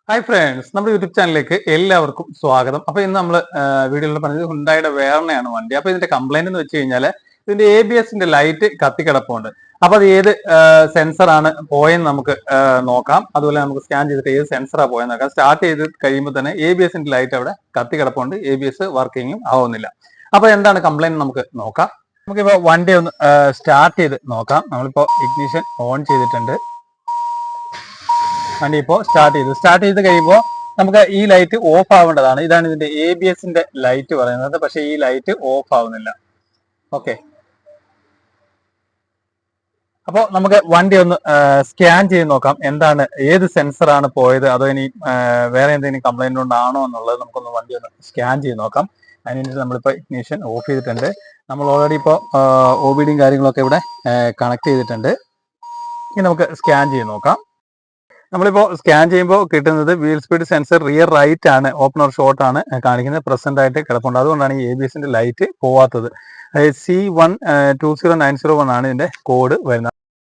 Hi friends, നമ്മുടെ YouTube ചാനലിലേക്ക് എല്ലാവർക്കും സ്വാഗതം. അപ്പൊ ഇന്ന് നമ്മൾ വീഡിയോയിൽ പറഞ്ഞത് ഹുണ്ടായുടെ വേർണയാണ് വണ്ടി. അപ്പൊ ഇതിന്റെ കംപ്ലൈന്റ് എന്ന് വെച്ച് കഴിഞ്ഞാൽ ഇതിന്റെ ABSന്റെ ലൈറ്റ് കത്തിക്കിടപ്പുണ്ട്. അപ്പൊ അത് ഏത് സെൻസർ ആണ് പോയെന്ന് നമുക്ക് നോക്കാം. അതുപോലെ നമുക്ക് സ്കാൻ ചെയ്തിട്ട് ഏത് സെൻസറാ പോയെന്ന് നോക്കാം. സ്റ്റാർട്ട് ചെയ്ത് കഴിയുമ്പോൾ തന്നെ ABSന്റെ ലൈറ്റ് അവിടെ കത്തിക്കിടപ്പുണ്ട്. ABS വർക്കിങ്ങും ആവുന്നില്ല. അപ്പൊ എന്താണ് കംപ്ലൈന്റ് നമുക്ക് നോക്കാം. നമുക്കിപ്പോ വണ്ടി ഒന്ന് സ്റ്റാർട്ട് ചെയ്ത് നോക്കാം. നമ്മളിപ്പോ ഇഗ്നിഷൻ ഓൺ ചെയ്തിട്ടുണ്ട്. വണ്ടി ഇപ്പോൾ സ്റ്റാർട്ട് ചെയ്ത് കഴിയുമ്പോൾ നമുക്ക് ഈ ലൈറ്റ് ഓഫ് ആവേണ്ടതാണ്. ഇതാണ് ഇതിന്റെ ABSന്റെ ലൈറ്റ് പറയുന്നത്. പക്ഷേ ഈ ലൈറ്റ് ഓഫ് ആവുന്നില്ല. ഓക്കെ, അപ്പോൾ നമുക്ക് വണ്ടി ഒന്ന് സ്കാൻ ചെയ്ത് നോക്കാം. എന്താണ്, ഏത് സെൻസറാണ് പോയത്, അതോ ഇനി വേറെ എന്തെങ്കിലും കംപ്ലൈന്റ് കൊണ്ടാണോ എന്നുള്ളത് നമുക്കൊന്ന് വണ്ടി ഒന്ന് സ്കാൻ ചെയ്ത് നോക്കാം. അതിനുവേണ്ടി നമ്മളിപ്പോൾ ഇഗ്നിഷൻ ഓഫ് ചെയ്തിട്ടുണ്ട്. നമ്മൾ ഓൾറെഡി ഇപ്പോൾ OBDയും കാര്യങ്ങളൊക്കെ ഇവിടെ കണക്ട് ചെയ്തിട്ടുണ്ട്. ഇനി നമുക്ക് സ്കാൻ ചെയ്ത് നോക്കാം. നമ്മളിപ്പോൾ സ്കാൻ ചെയ്യുമ്പോൾ കിട്ടുന്നത് wheel speed sensor rear right ആണ്, ഓപ്പൺ ഓർ ഷോർട്ട് ആണ് കാണിക്കുന്നത്. പ്രസന്റ് ആയിട്ട് കിടപ്പുണ്ട്. അതുകൊണ്ടാണ് ഈ ABSന്റെ ലൈറ്റ് പോവാത്തത്. C120901 ആണ് ഇതിന്റെ കോഡ് വരുന്നത്.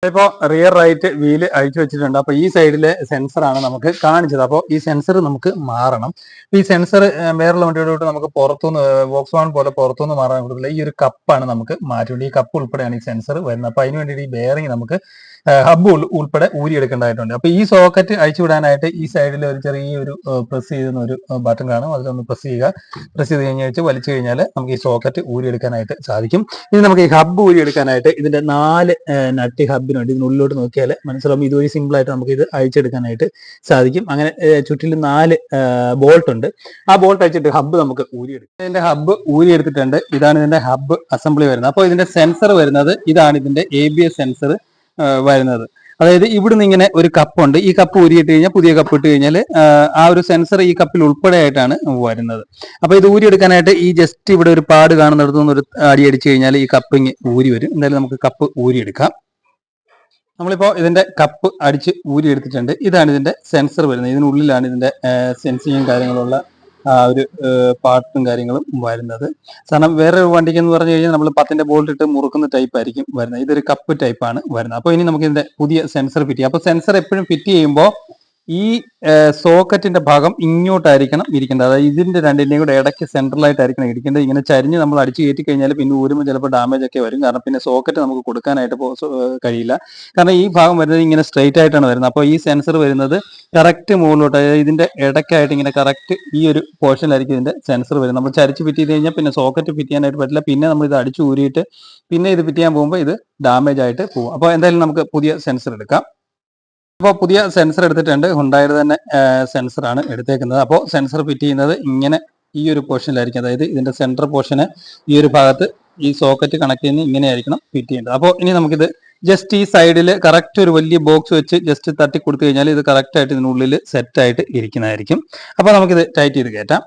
ഇപ്പോൾ റിയർ റൈറ്റ് വീല് അഴിച്ചു വെച്ചിട്ടുണ്ട്. അപ്പോൾ ഈ സൈഡിലെ സെൻസറാണ് നമുക്ക് കാണിച്ചത്. അപ്പോൾ ഈ സെൻസർ നമുക്ക് മാറണം. ഈ സെൻസർ വേറെയുള്ള വണ്ടിയോട് നമുക്ക് പുറത്തുനിന്ന് വോക്സ് പോലെ പുറത്തുനിന്ന് മാറാൻ കൊടുത്തില്ല. ഈ ഒരു കപ്പാണ് നമുക്ക് മാറ്റേണ്ടത്. ഈ കപ്പ് ഉൾപ്പെടെയാണ് ഈ സെൻസർ വരുന്നത്. അപ്പോൾ അതിന് വേണ്ടിയിട്ട് ഈ ബെയറിംഗ് നമുക്ക് ഹബ്ബ് ഉൾപ്പെടെ ഊരിയെടുക്കേണ്ടതായിട്ടുണ്ട്. അപ്പോൾ ഈ സോക്കറ്റ് അഴിച്ചു വിടാനായിട്ട് ഈ സൈഡിൽ ഒരു ചെറിയൊരു പ്രസ് ചെയ്യുന്ന ഒരു ബട്ടൺ കാണും. അതിലൊന്ന് പ്രസ് ചെയ്യുക. പ്രസ് ചെയ്ത് കഴിഞ്ഞാൽ വലിച്ചു കഴിഞ്ഞാൽ നമുക്ക് ഈ സോക്കറ്റ് ഊരിയെടുക്കാനായിട്ട് സാധിക്കും. ഇനി നമുക്ക് ഈ ഹബ്ബ് ഊരിയെടുക്കാനായിട്ട് ഇതിന്റെ 4 നട്ട് ഹബ്ബിന് വേണ്ടി ഇതിനുള്ളിലോട്ട് നോക്കിയാൽ മനസ്സിലാവും. ഇതുവഴി സിമ്പിൾ ആയിട്ട് നമുക്ക് ഇത് അഴിച്ചെടുക്കാനായിട്ട് സാധിക്കും. അങ്ങനെ ചുറ്റിലും 4 ബോൾട്ട് ഉണ്ട്. ആ ബോൾട്ട് അഴിച്ചിട്ട് ഹബ്ബ് നമുക്ക് ഊരിയെടുക്കും. ഇതിന്റെ ഹബ്ബ് ഊരിയെടുത്തിട്ടുണ്ട്. ഇതാണ് ഇതിന്റെ ഹബ്ബ് അസംബ്ലി വരുന്നത്. അപ്പോൾ ഇതിന്റെ സെൻസർ വരുന്നത് ഇതാണ്. ഇതിന്റെ ABS സെൻസർ വരുന്നത്. അതായത് ഇവിടുന്ന് ഇങ്ങനെ ഒരു കപ്പുണ്ട്. ഈ കപ്പ് ഊരിയിട്ട് കഴിഞ്ഞാൽ പുതിയ കപ്പ് ഇട്ട് കഴിഞ്ഞാൽ ആ ഒരു സെൻസർ ഈ കപ്പിൽ ഉൾപ്പെടെ ആയിട്ടാണ് വരുന്നത്. അപ്പൊ ഇത് ഊരിയെടുക്കാനായിട്ട് ഈ ജസ്റ്റ് ഇവിടെ ഒരു പാട് കാണുന്നിടത്തുനിന്ന് ഒരു അടി അടിച്ചു കഴിഞ്ഞാൽ ഈ കപ്പ് ഊരി വരും. എന്തായാലും നമുക്ക് കപ്പ് ഊരിയെടുക്കാം. നമ്മളിപ്പോൾ ഇതിന്റെ കപ്പ് അടിച്ച് ഊരിയെടുത്തിട്ടുണ്ട്. ഇതാണ് ഇതിന്റെ സെൻസർ വരുന്നത്. ഇതിനുള്ളിലാണ് ഇതിന്റെ സെൻസിങ്ങും കാര്യങ്ങളുള്ള ഒരു പാർട്ടും കാര്യങ്ങളും വരുന്നത്. കാരണം വേറെ വണ്ടിക്ക് എന്ന് പറഞ്ഞു കഴിഞ്ഞാൽ നമ്മൾ 10ന്റെ ബോൾട്ട് ഇട്ട് മുറുക്കുന്ന ടൈപ്പ് ആയിരിക്കും വരുന്നത്. ഇതൊരു കപ്പ് ടൈപ്പാണ് വരുന്നത്. അപ്പോൾ ഇനി നമുക്ക് ഇതിന്റെ പുതിയ സെൻസർ ഫിറ്റ് ചെയ്യാം. അപ്പോൾ സെൻസർ എപ്പോഴും ഫിറ്റ് ചെയ്യുമ്പോൾ ഈ സോക്കറ്റിന്റെ ഭാഗം ഇങ്ങോട്ടായിരിക്കണം ഇരിക്കേണ്ടത്. അതായത് ഇതിന്റെ രണ്ടിന്റെയും കൂടെ ഇടയ്ക്ക് സെൻട്രലായിട്ടായിരിക്കണം ഇരിക്കേണ്ടത്. ഇങ്ങനെ ചരിഞ്ഞ് നമ്മൾ അടിച്ച് കയറ്റി കഴിഞ്ഞാൽ പിന്നെ ഊരുമ്പോൾ ചിലപ്പോൾ ഡാമേജ് ഒക്കെ വരും. കാരണം പിന്നെ സോക്കറ്റ് നമുക്ക് കൊടുക്കാനായിട്ട് കഴിയില്ല. കാരണം ഈ ഭാഗം വരുന്നത് ഇങ്ങനെ സ്ട്രെയിറ്റ് ആയിട്ടാണ് വരുന്നത്. അപ്പോൾ ഈ സെൻസർ വരുന്നത് കറക്റ്റ് മുകളിലോട്ട്, അതായത് ഇതിന്റെ ഇടയ്ക്കായിട്ട് ഇങ്ങനെ കറക്റ്റ് ഈ ഒരു പോർഷനിലായിരിക്കും ഇതിന്റെ സെൻസർ വരുന്നത്. നമ്മൾ ചരിച്ച് ഫിറ്റ് ചെയ്ത് കഴിഞ്ഞാൽ പിന്നെ സോക്കറ്റ് ഫിറ്റ് ചെയ്യാനായിട്ട് പറ്റില്ല. പിന്നെ നമ്മൾ ഇത് അടിച്ച് ഊരിയിട്ട് പിന്നെ ഇത് ഫിറ്റ് ചെയ്യാൻ പോകുമ്പോൾ ഇത് ഡാമേജ് ആയിട്ട് പോകും. അപ്പോൾ എന്തായാലും നമുക്ക് പുതിയ സെൻസർ എടുക്കാം. അപ്പോൾ പുതിയ സെൻസർ എടുത്തിട്ടുണ്ട്. ഹുണ്ടായുടെ തന്നെ സെൻസറാണ് എടുത്തേക്കുന്നത്. അപ്പോൾ സെൻസർ ഫിറ്റ് ചെയ്യുന്നത് ഇങ്ങനെ ഈ ഒരു പോർഷനിലായിരിക്കും. അതായത് ഇതിന്റെ സെൻട്രൽ പോർഷന് ഈ ഒരു ഭാഗത്ത് ഈ സോക്കറ്റ് കണക്ട് ചെയ്യുന്ന ഇങ്ങനെയായിരിക്കണം ഫിറ്റ് ചെയ്യേണ്ടത്. അപ്പോൾ ഇനി നമുക്കിത് ജസ്റ്റ് ഈ സൈഡിൽ കറക്റ്റ് ഒരു വലിയ ബോക്സ് വെച്ച് ജസ്റ്റ് തട്ടി കൊടുത്തു കഴിഞ്ഞാൽ ഇത് കറക്റ്റ് ആയിട്ട് ഇതിനുള്ളിൽ സെറ്റ് ആയിട്ട് ഇരിക്കുന്നതായിരിക്കും. അപ്പോൾ നമുക്കിത് ടൈറ്റ് ചെയ്ത് കയറ്റാം.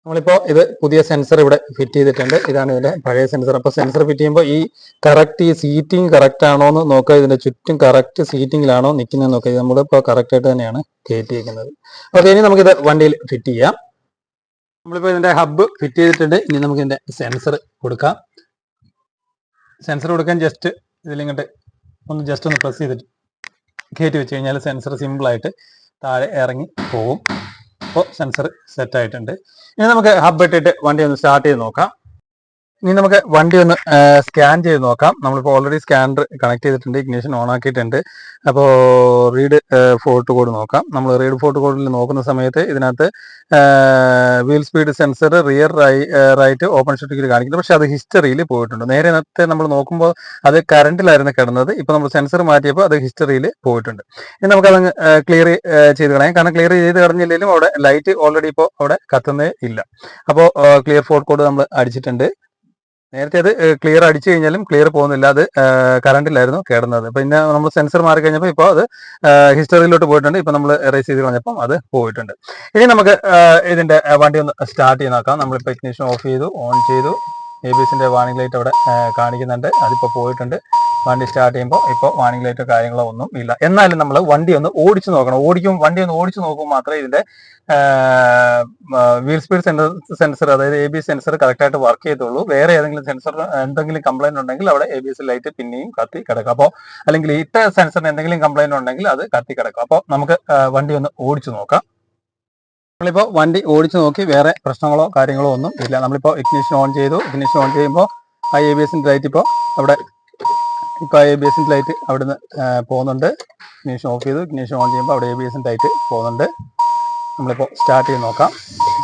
നമ്മളിപ്പോൾ ഇത് പുതിയ സെൻസർ ഇവിടെ ഫിറ്റ് ചെയ്തിട്ടുണ്ട്. ഇതാണ് ഇതിന്റെ പഴയ സെൻസർ. അപ്പോൾ സെൻസർ ഫിറ്റ് ചെയ്യുമ്പോൾ ഈ കറക്റ്റ് ഈ സീറ്റിംഗ് കറക്റ്റ് ആണോ എന്ന് നോക്കുക. ഇതിന്റെ ചുറ്റും കറക്റ്റ് സീറ്റിംഗിലാണോ നിൽക്കുന്നത് നോക്കുക. ഇത് നമ്മളിപ്പോൾ കറക്റ്റ് ആയിട്ട് തന്നെയാണ് കയറ്റിയിരിക്കുന്നത്. ഓക്കെ, ഇനി നമുക്കിത് വണ്ടിയിൽ ഫിറ്റ് ചെയ്യാം. നമ്മളിപ്പോൾ ഇതിന്റെ ഹബ്ബ് ഫിറ്റ് ചെയ്തിട്ടുണ്ട്. ഇനി നമുക്ക് ഇതിന്റെ സെൻസർ കൊടുക്കാം. സെൻസർ കൊടുക്കാൻ ജസ്റ്റ് ഇതിലിങ്ങോട്ട് ഒന്ന് പ്രസ് ചെയ്തിട്ട് കയറ്റി വെച്ച് കഴിഞ്ഞാൽ സെൻസർ സിമ്പിളായിട്ട് താഴെ ഇറങ്ങി പോകും. അപ്പോൾ സെൻസർ സെറ്റ് ആയിട്ടുണ്ട്. ഇനി നമുക്ക് ഹബ്ബ് ഇട്ടിട്ട് വണ്ടി ഒന്ന് സ്റ്റാർട്ട് ചെയ്ത് നോക്കാം. ഇനി നമുക്ക് വണ്ടി ഒന്ന് സ്കാൻ ചെയ്ത് നോക്കാം. നമ്മളിപ്പോൾ ഓൾറെഡി സ്കാനർ കണക്ട് ചെയ്തിട്ടുണ്ട്. ഇഗ്നിഷൻ ഓൺ ആക്കിയിട്ടുണ്ട്. അപ്പോൾ റീഡ് ഫോൾട്ട് കോഡ് നോക്കാം. നമ്മൾ റീഡ് ഫോൾട്ട് കോഡിൽ നോക്കുന്ന സമയത്ത് ഇതിനകത്ത് wheel speed sensor rear right open ഷട്ടിൽ കാണിക്കുന്നത്. പക്ഷെ അത് ഹിസ്റ്ററിയിൽ പോയിട്ടുണ്ട്. നേരത്തെ നമ്മൾ നോക്കുമ്പോൾ അത് കറണ്ടിലായിരുന്നു കിടന്നത്. ഇപ്പോൾ നമ്മൾ സെൻസർ മാറ്റിയപ്പോൾ അത് ഹിസ്റ്ററിയിൽ പോയിട്ടുണ്ട്. ഇനി നമുക്കത് ക്ലിയർ ചെയ്ത് കളയാം. കാരണം ക്ലിയർ ചെയ്ത് കളഞ്ഞില്ലെങ്കിലും അവിടെ ലൈറ്റ് ഓൾറെഡി ഇപ്പോൾ അവിടെ കത്തുന്നേ ഇല്ല. അപ്പോൾ ക്ലിയർ ഫോൾട്ട് കോഡ് നമ്മൾ അടിച്ചിട്ടുണ്ട്. നേരത്തെ അത് ക്ലിയർ അടിച്ചു കഴിഞ്ഞാലും ക്ലിയർ പോകുന്നില്ല. അത് കറണ്ടിലായിരുന്നു കിടന്നത്. പിന്നെ നമ്മൾ സെൻസർ മാറി കഴിഞ്ഞപ്പോൾ ഇപ്പോൾ അത് ഹിസ്റ്ററിയിലോട്ട് പോയിട്ടുണ്ട്. ഇപ്പൊ നമ്മൾ എറേസ് ചെയ്ത് കളഞ്ഞപ്പോൾ അത് പോയിട്ടുണ്ട്. ഇനി നമുക്ക് ഇതിന്റെ വണ്ടി ഒന്ന് സ്റ്റാർട്ട് ചെയ്ത് നോക്കാം. നമ്മളിപ്പോൾ ഇഗ്നിഷൻ ഓഫ് ചെയ്തു, ഓൺ ചെയ്തു. ABSന്റെ വാർണിംഗ് ലൈറ്റ് അവിടെ കാണിക്കുന്നുണ്ട്. അതിപ്പോൾ പോയിട്ടുണ്ട്. വണ്ടി സ്റ്റാർട്ട് ചെയ്യുമ്പോൾ ഇപ്പോൾ വാർണിംഗ് ലൈറ്റോ കാര്യങ്ങളോ ഒന്നും ഇല്ല. എന്നാലും നമ്മൾ വണ്ടി ഒന്ന് ഓടിച്ചു നോക്കണം. വണ്ടി ഒന്ന് ഓടിച്ചു നോക്കുമ്പോൾ മാത്രമേ ഇതിന്റെ വീൽ സ്പീഡ് സെൻസർ അതായത് ABS സെൻസർ കറക്റ്റായിട്ട് വർക്ക് ചെയ്തുള്ളൂ. വേറെ ഏതെങ്കിലും സെൻസർ എന്തെങ്കിലും കംപ്ലൈന്റ് ഉണ്ടെങ്കിൽ അവിടെ ABS ലൈറ്റ് പിന്നെയും കത്തി കിടക്കും. അപ്പോൾ അല്ലെങ്കിൽ ഇട്ട സെൻസറിന് എന്തെങ്കിലും കംപ്ലൈന്റ് ഉണ്ടെങ്കിൽ അത് കത്തി കിടക്കും. അപ്പോൾ നമുക്ക് വണ്ടി ഒന്ന് ഓടിച്ചു നോക്കാം. നമ്മളിപ്പോൾ വണ്ടി ഓടിച്ചു നോക്കി വേറെ പ്രശ്നങ്ങളോ കാര്യങ്ങളോ ഒന്നും ഇല്ല. നമ്മളിപ്പോൾ ഇഗ്നിഷൻ ഓൺ ചെയ്തു. ഇഗ്നിഷൻ ഓൺ ചെയ്യുമ്പോൾ ആ ABSന്റെ ലൈറ്റ് ഇപ്പോൾ അവിടെ ഇപ്പോൾ ABSന്റെ ലൈറ്റ് അവിടുന്ന് പോകുന്നുണ്ട്. ഇഗ്നിഷൻ ഓഫ് ചെയ്തു. ഇഗ്നിഷൻ ഓൺ ചെയ്യുമ്പോൾ അവിടെ ABSന്റെ ലൈറ്റ് പോകുന്നുണ്ട്. നമ്മളിപ്പോൾ സ്റ്റാർട്ട് ചെയ്ത് നോക്കാം.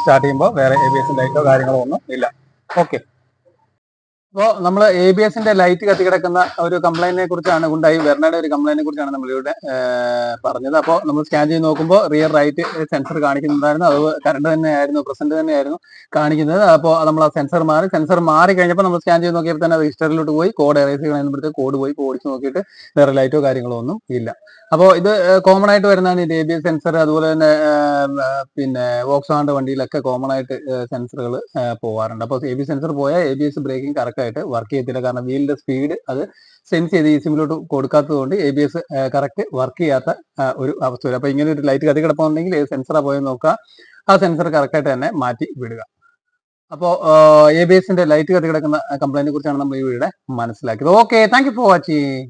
സ്റ്റാർട്ട് ചെയ്യുമ്പോൾ വേറെ ABSന്റെ ലൈറ്റോ കാര്യങ്ങളോ ഒന്നും ഇല്ല. ഓക്കെ. അപ്പോൾ നമ്മൾ ABSന്റെ ലൈറ്റ് കത്തി കിടക്കുന്ന ഒരു കംപ്ലൈന്റിനെ കുറിച്ചാണ്, ഉണ്ടായി വെർണയുടെ ഒരു കംപ്ലൈന്റിനെ കുറിച്ചാണ് നമ്മളിവിടെ പറഞ്ഞത്. അപ്പോൾ നമ്മൾ സ്കാൻ ചെയ്ത് നോക്കുമ്പോൾ റിയർ റൈറ്റ് സെൻസർ കാണിക്കുന്നുണ്ടായിരുന്നു. അത് കറണ്ട് തന്നെയായിരുന്നു, പ്രസന്റ് തന്നെയായിരുന്നു കാണിക്കുന്നത്. അപ്പോൾ നമ്മൾ ആ സെൻസർ മാറി കഴിഞ്ഞപ്പോൾ നമ്മൾ സ്കാൻ ചെയ്ത് നോക്കിയപ്പോൾ തന്നെ രജിസ്റ്ററിലോട്ട് പോയി കോഡ് എറേസ് ചെയ്യുമ്പോഴത്തേക്ക് കോഡ് പോയി ഓടിച്ച് നോക്കിയിട്ട് വേറെ ലൈറ്റോ കാര്യങ്ങളോ ഒന്നും ഇല്ല. അപ്പോൾ ഇത് കോമൺ ആയിട്ട് വരുന്നതാണ് ഈ ABS സെൻസർ. അതുപോലെ തന്നെ പിന്നെ വോക്സാന്റെ വണ്ടിയിലൊക്കെ കോമൺ ആയിട്ട് സെൻസറുകൾ പോകാറുണ്ട്. അപ്പോൾ ABS സെൻസർ പോയാൽ ABS ബ്രേക്കിംഗ് കറക്റ്റ് ആയിട്ട് വർക്ക് ചെയ്യത്തില്ല. കാരണം വീലിന്റെ സ്പീഡ് അത് സെൻസ് ചെയ്ത് ഈ സിമ്മിലോട്ട് കൊടുക്കാത്തത് കൊണ്ട് ABS കറക്റ്റ് വർക്ക് ചെയ്യാത്ത ഒരു അവസ്ഥ വരും. അപ്പൊ ഇങ്ങനെ ഒരു ലൈറ്റ് കത്തി കിടപ്പുണ്ടെങ്കിൽ ഏത് സെൻസറാ പോയെന്ന് നോക്കുക, ആ സെൻസർ കറക്റ്റായിട്ട് തന്നെ മാറ്റി വിടുക. അപ്പോൾ ABSന്റെ ലൈറ്റ് കത്തി കിടക്കുന്ന കംപ്ലൈന്റിനെ കുറിച്ചാണ് നമ്മൾ ഈ വീഡിയോ മനസ്സിലാക്കിയത്. Okay, thank you for watching.